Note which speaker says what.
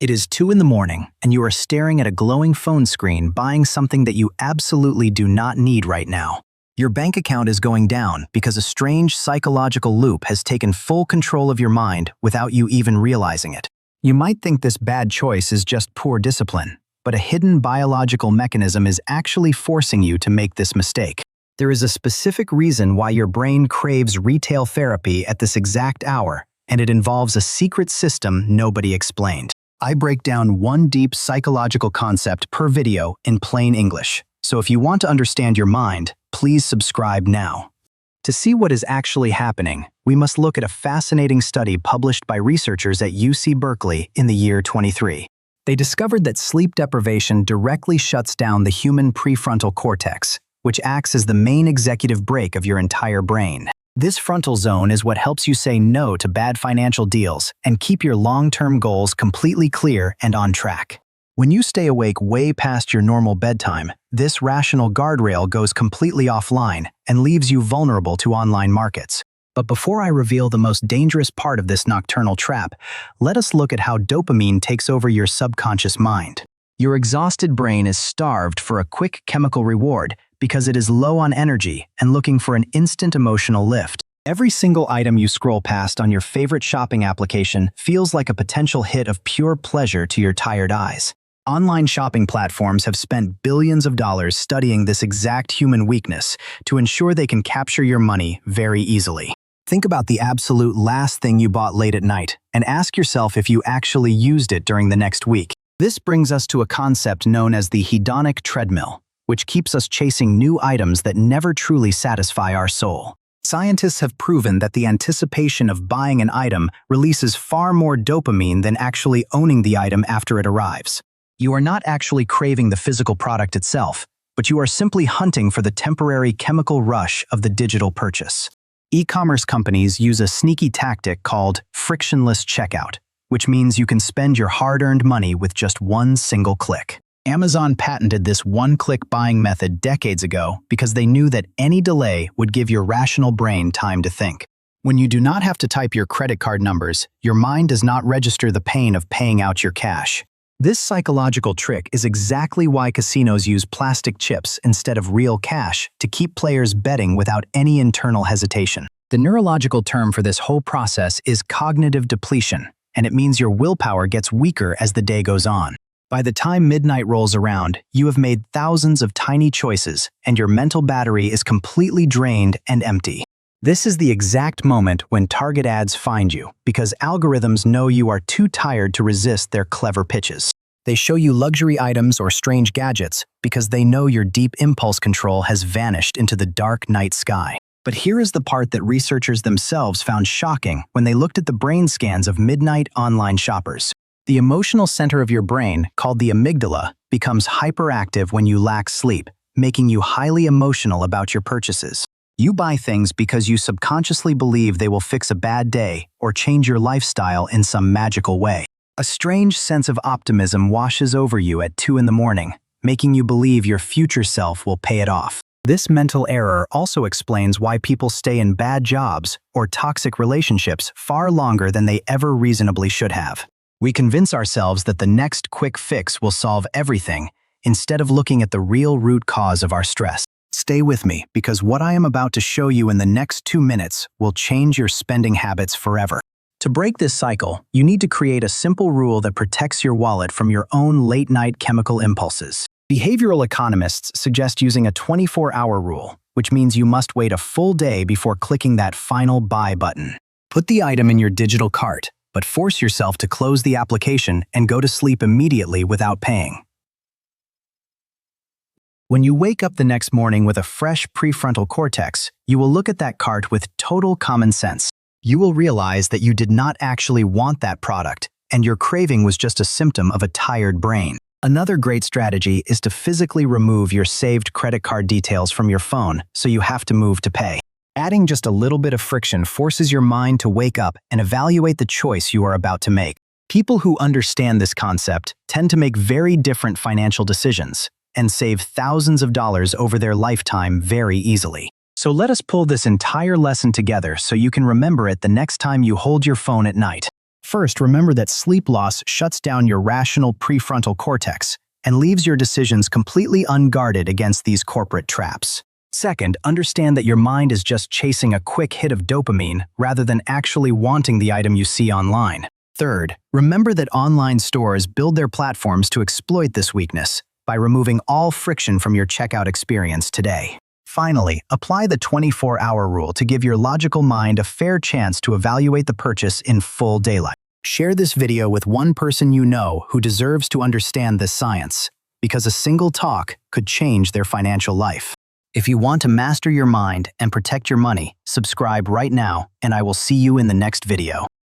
Speaker 1: It is 2 in the morning, and you are staring at a glowing phone screen buying something that you absolutely do not need right now. Your bank account is going down because a strange psychological loop has taken full control of your mind without you even realizing it. You might think this bad choice is just poor discipline, but a hidden biological mechanism is actually forcing you to make this mistake. There is a specific reason why your brain craves retail therapy at this exact hour, and it involves a secret system nobody explained. I break down one deep psychological concept per video in plain English, so if you want to understand your mind, please subscribe now. To see what is actually happening, we must look at a fascinating study published by researchers at UC Berkeley in the year 2023. They discovered that sleep deprivation directly shuts down the human prefrontal cortex, which acts as the main executive brake of your entire brain. This frontal zone is what helps you say no to bad financial deals and keep your long-term goals completely clear and on track. When you stay awake way past your normal bedtime, this rational guardrail goes completely offline and leaves you vulnerable to online markets. But before I reveal the most dangerous part of this nocturnal trap, let us look at how dopamine takes over your subconscious mind. Your exhausted brain is starved for a quick chemical reward because it is low on energy and looking for an instant emotional lift. Every single item you scroll past on your favorite shopping application feels like a potential hit of pure pleasure to your tired eyes. Online shopping platforms have spent billions of dollars studying this exact human weakness to ensure they can capture your money very easily. Think about the absolute last thing you bought late at night and ask yourself if you actually used it during the next week. This brings us to a concept known as the hedonic treadmill, which keeps us chasing new items that never truly satisfy our soul. Scientists have proven that the anticipation of buying an item releases far more dopamine than actually owning the item after it arrives. You are not actually craving the physical product itself, but you are simply hunting for the temporary chemical rush of the digital purchase. E-commerce companies use a sneaky tactic called frictionless checkout, which means you can spend your hard-earned money with just one single click. Amazon patented this one-click buying method decades ago because they knew that any delay would give your rational brain time to think. When you do not have to type your credit card numbers, your mind does not register the pain of paying out your cash. This psychological trick is exactly why casinos use plastic chips instead of real cash to keep players betting without any internal hesitation. The neurological term for this whole process is cognitive depletion, and it means your willpower gets weaker as the day goes on. By the time midnight rolls around, you have made thousands of tiny choices, and your mental battery is completely drained and empty. This is the exact moment when target ads find you, because algorithms know you are too tired to resist their clever pitches. They show you luxury items or strange gadgets because they know your deep impulse control has vanished into the dark night sky. But here is the part that researchers themselves found shocking when they looked at the brain scans of midnight online shoppers. The emotional center of your brain, called the amygdala, becomes hyperactive when you lack sleep, making you highly emotional about your purchases. You buy things because you subconsciously believe they will fix a bad day or change your lifestyle in some magical way. A strange sense of optimism washes over you at 2 in the morning, making you believe your future self will pay it off. This mental error also explains why people stay in bad jobs or toxic relationships far longer than they ever reasonably should have. We convince ourselves that the next quick fix will solve everything, instead of looking at the real root cause of our stress. Stay with me, because what I am about to show you in the next 2 minutes will change your spending habits forever. To break this cycle, you need to create a simple rule that protects your wallet from your own late-night chemical impulses. Behavioral economists suggest using a 24-hour rule, which means you must wait a full day before clicking that final buy button. Put the item in your digital cart, but force yourself to close the application and go to sleep immediately without paying. When you wake up the next morning with a fresh prefrontal cortex, you will look at that cart with total common sense. You will realize that you did not actually want that product, and your craving was just a symptom of a tired brain. Another great strategy is to physically remove your saved credit card details from your phone so you have to move to pay. Adding just a little bit of friction forces your mind to wake up and evaluate the choice you are about to make. People who understand this concept tend to make very different financial decisions and save thousands of dollars over their lifetime very easily. So let us pull this entire lesson together so you can remember it the next time you hold your phone at night. First, remember that sleep loss shuts down your rational prefrontal cortex and leaves your decisions completely unguarded against these corporate traps. Second, understand that your mind is just chasing a quick hit of dopamine rather than actually wanting the item you see online. Third, remember that online stores build their platforms to exploit this weakness by removing all friction from your checkout experience today. Finally, apply the 24-hour rule to give your logical mind a fair chance to evaluate the purchase in full daylight. Share this video with one person you know who deserves to understand this science, because a single talk could change their financial life. If you want to master your mind and protect your money, subscribe right now, and I will see you in the next video.